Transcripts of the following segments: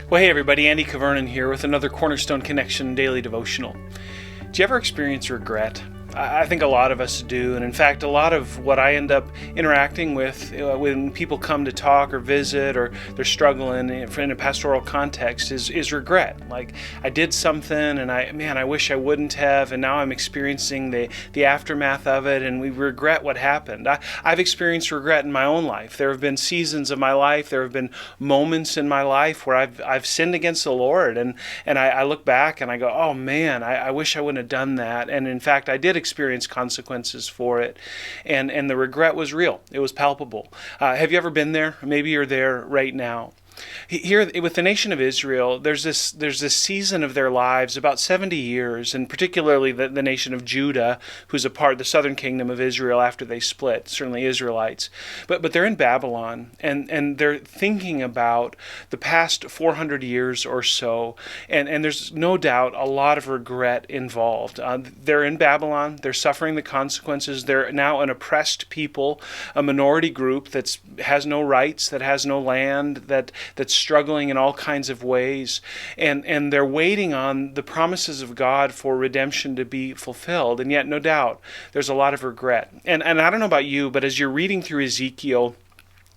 Well, hey everybody, Andy Kvernen here with another Cornerstone Connection Daily Devotional. Do you ever experience regret? I think a lot of us do, and in fact, a lot of what I end up interacting with when people come to talk or visit or they're struggling in a pastoral context is regret. Like, I did something and I wish I wouldn't have, and now I'm experiencing the aftermath of it, and we regret what happened. I've experienced regret in my own life. There have been seasons of my life, there have been moments in my life where I've sinned against the Lord, and I look back and I go, oh man, I wish I wouldn't have done that. And in fact, I did experience consequences for it, and the regret was real. It was palpable. Have you ever been there? Maybe you're there right now. Here with the nation of Israel, there's this season of their lives, about 70 years, and particularly the nation of Judah, who's a part of the southern kingdom of Israel after they split, certainly Israelites. But they're in Babylon, and they're thinking about the past 400 years or so, and there's no doubt a lot of regret involved. They're in Babylon, they're suffering the consequences, they're now an oppressed people, a minority group that has no rights, that has no land, that's struggling in all kinds of ways, and they're waiting on the promises of God for redemption to be fulfilled. And yet, no doubt, there's a lot of regret. And I don't know about you, but as you're reading through Ezekiel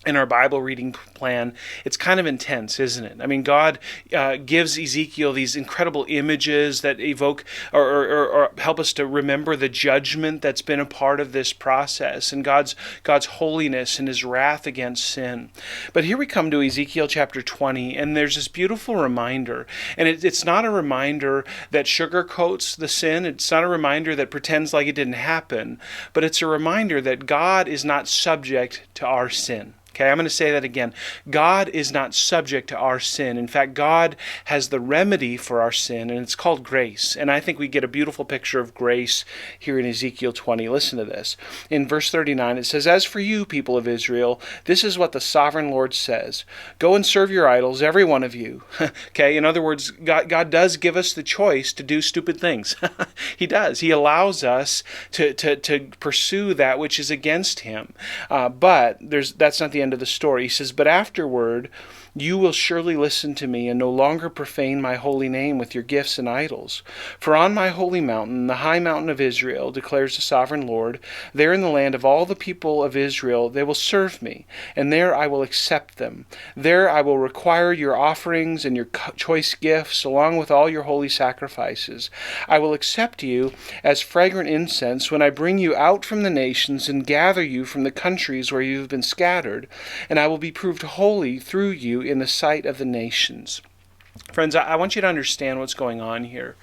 in our Bible reading plan, it's kind of intense, isn't it? I mean, God gives Ezekiel these incredible images that evoke or help us to remember the judgment that's been a part of this process, and God's holiness and His wrath against sin. But here we come to Ezekiel chapter 20, and there's this beautiful reminder, and it's not a reminder that sugarcoats the sin. It's not a reminder that pretends like it didn't happen, but it's a reminder that God is not subject to our sin. Okay, I'm going to say that again. God is not subject to our sin. In fact, God has the remedy for our sin, and it's called grace. And I think we get a beautiful picture of grace here in Ezekiel 20. Listen to this. In verse 39, it says, "As for you, people of Israel, this is what the sovereign Lord says. Go and serve your idols, every one of you." Okay, in other words, God does give us the choice to do stupid things. He does. He allows us to pursue that which is against Him. But that's not the end of the story. He says, "But afterward, you will surely listen to me and no longer profane my holy name with your gifts and idols. For on my holy mountain, the high mountain of Israel, declares the sovereign Lord, there in the land of all the people of Israel, they will serve me, and there I will accept them. There I will require your offerings and your choice gifts, along with all your holy sacrifices. I will accept you as fragrant incense when I bring you out from the nations and gather you from the countries where you have been scattered, and I will be proved holy through you in the sight of the nations." Friends, I want you to understand what's going on here.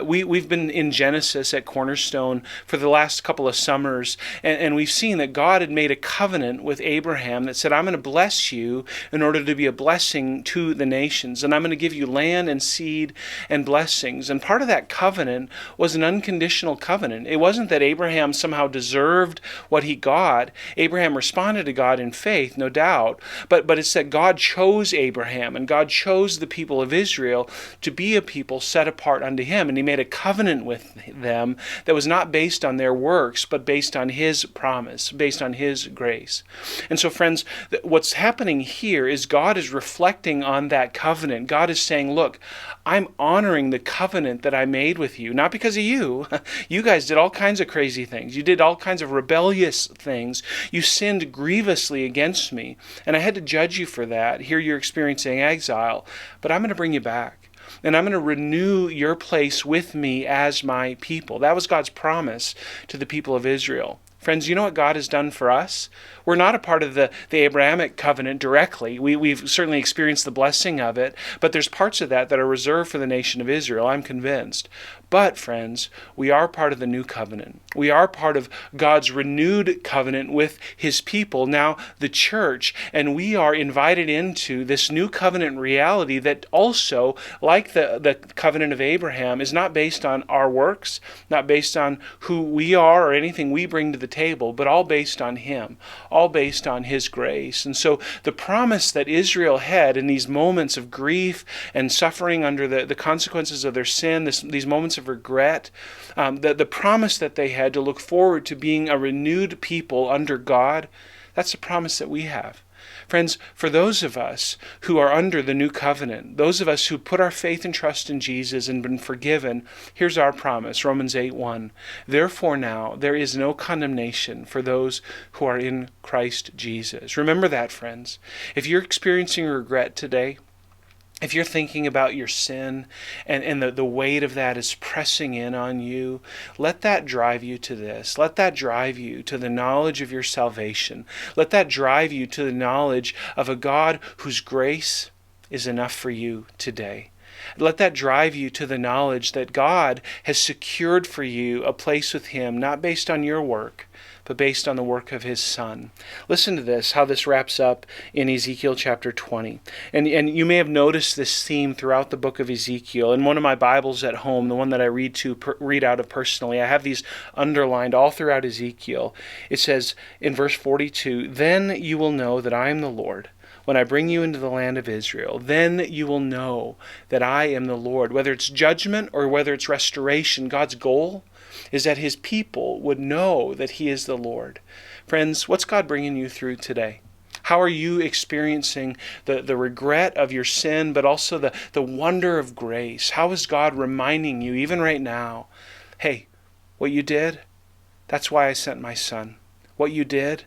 We've been in Genesis at Cornerstone for the last couple of summers, and we've seen that God had made a covenant with Abraham that said, I'm going to bless you in order to be a blessing to the nations, and I'm going to give you land and seed and blessings. And part of that covenant was an unconditional covenant. It wasn't that Abraham somehow deserved what he got. Abraham responded to God in faith, no doubt, but it's that God chose Abraham, and God chose the people of Israel to be a people set apart unto Him, and He made a covenant with them that was not based on their works, but based on His promise, based on His grace. And so, friends, what's happening here is God is reflecting on that covenant. God is saying, look, I'm honoring the covenant that I made with you, not because of you. You guys did all kinds of crazy things. You did all kinds of rebellious things. You sinned grievously against me, and I had to judge you for that. Here you're experiencing exile, but I'm going to bring you back, and I'm going to renew your place with me as my people. That was God's promise to the people of Israel. Friends, you know what God has done for us? We're not a part of the Abrahamic covenant directly. We've certainly experienced the blessing of it, but there's parts of that are reserved for the nation of Israel, I'm convinced. But, friends, we are part of the new covenant. We are part of God's renewed covenant with His people, now the church, and we are invited into this new covenant reality that also, like the covenant of Abraham, is not based on our works, not based on who we are or anything we bring to the table, but all based on Him, all based on His grace. And so the promise that Israel had in these moments of grief and suffering under the consequences of their sin, these moments of regret, the promise that they had to look forward to being a renewed people under God, that's the promise that we have. Friends, for those of us who are under the new covenant, those of us who put our faith and trust in Jesus and been forgiven, here's our promise, Romans 8:1. Therefore now there is no condemnation for those who are in Christ Jesus. Remember that, friends. If you're experiencing regret today, if you're thinking about your sin and the weight of that is pressing in on you, let that drive you to this. Let that drive you to the knowledge of your salvation. Let that drive you to the knowledge of a God whose grace is enough for you today. Let that drive you to the knowledge that God has secured for you a place with Him, not based on your work, but based on the work of His Son. Listen to this, how this wraps up in Ezekiel chapter 20. And you may have noticed this theme throughout the book of Ezekiel. In one of my Bibles at home, the one that I read out of personally, I have these underlined all throughout Ezekiel. It says in verse 42, "Then you will know that I am the Lord. When I bring you into the land of Israel, then you will know that I am the Lord." Whether it's judgment or whether it's restoration, God's goal is that His people would know that He is the Lord. Friends, what's God bringing you through today? How are you experiencing the regret of your sin, but also the wonder of grace? How is God reminding you, even right now, hey, what you did, that's why I sent my Son. What you did,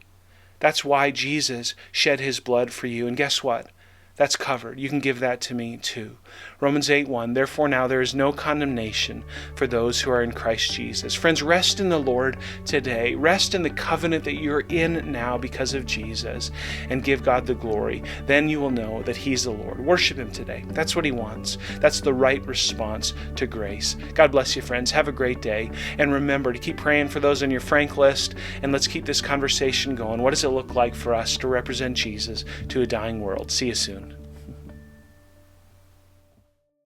that's why Jesus shed His blood for you. And guess what? That's covered. You can give that to me too. Romans 8:1, "Therefore now there is no condemnation for those who are in Christ Jesus." Friends, rest in the Lord today. Rest in the covenant that you're in now because of Jesus, and give God the glory. Then you will know that He's the Lord. Worship Him today. That's what He wants. That's the right response to grace. God bless you, friends. Have a great day. And remember to keep praying for those on your Frank list, and let's keep this conversation going. What does it look like for us to represent Jesus to a dying world? See you soon.